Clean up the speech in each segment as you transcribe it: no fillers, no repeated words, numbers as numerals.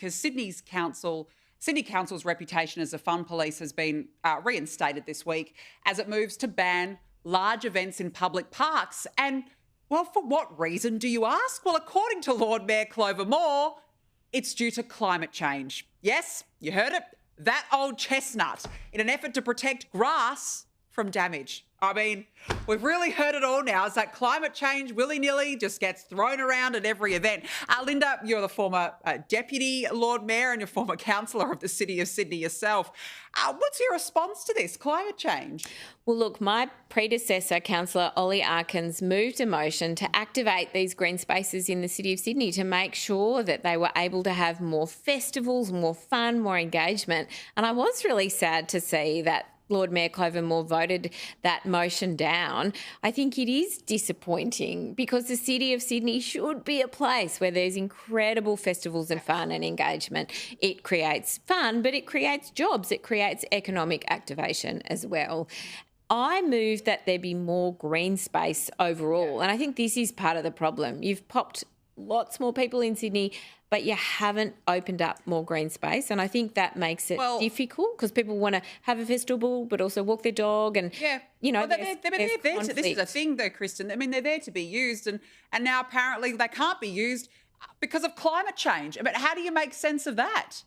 because Sydney Council's reputation as a fun police has been reinstated this week as it moves to ban large events in public parks. And, well, for what reason, do you ask? Well, according to Lord Mayor Clover Moore, it's due to climate change. Yes, you heard it, that old chestnut, in an effort to protect grass from damage. I mean, we've really heard it all now. It's like climate change, willy-nilly, just gets thrown around at every event. Linda, you're the former Deputy Lord Mayor and you're former councillor of the City of Sydney yourself. What's your response to this climate change? Well, look, my predecessor, Councillor Ollie Arkins, moved a motion to activate these green spaces in the City of Sydney to make sure that they were able to have more festivals, more fun, more engagement. And I was really sad to see that Lord Mayor Clover Moore voted that motion down. I think it is disappointing because the City of Sydney should be a place where there's incredible festivals and fun and engagement. It creates fun, but it creates jobs. It creates economic activation as well. I move that there be more green space overall, and I think this is part of the problem. You've popped lots more people in Sydney, but you haven't opened up more green space. And I think that makes it difficult because people want to have a festival but also walk their dog and, you know, they're there to, this is a thing though, Kristen. I mean, they're there to be used and now apparently they can't be used because of climate change. But how do you make sense of that?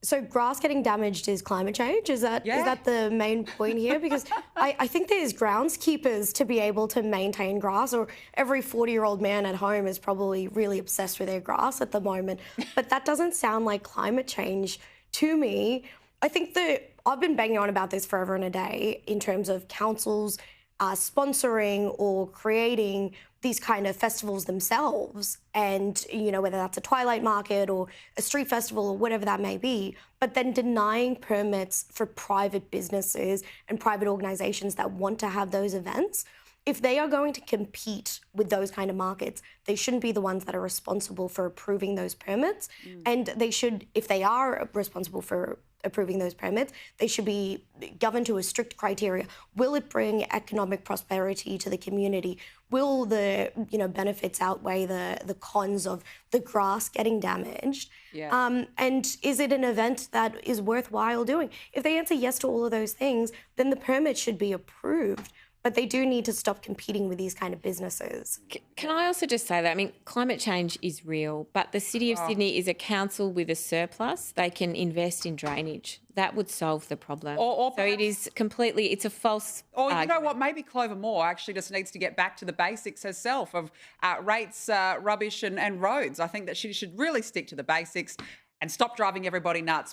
So grass getting damaged is climate change? Is that the main point here? Because I think there's groundskeepers to be able to maintain grass, or every 40-year-old man at home is probably really obsessed with their grass at the moment. But that doesn't sound like climate change to me. I think that I've been banging on about this forever and a day in terms of councils sponsoring or creating these kind of festivals themselves, and, you know, whether that's a twilight market or a street festival or whatever that may be, but then denying permits for private businesses and private organisations that want to have those events. If they are going to compete with those kind of markets, they shouldn't be the ones that are responsible for approving those permits. And they should, if they are responsible for approving those permits, they should be governed to a strict criteria. Will it bring economic prosperity to the community? Will the benefits outweigh the cons of the grass getting damaged? And is it an event that is worthwhile doing? If they answer yes to all of those things, then the permit should be approved. But they do need to stop competing with these kind of businesses. Can I also just say that, I mean, climate change is real, but the City of Sydney is a council with a surplus. They can invest in drainage. That would solve the problem. Or so it is completely, it's a false argument. You know what, maybe Clover Moore actually just needs to get back to the basics herself of rates, rubbish and roads. I think that she should really stick to the basics and stop driving everybody nuts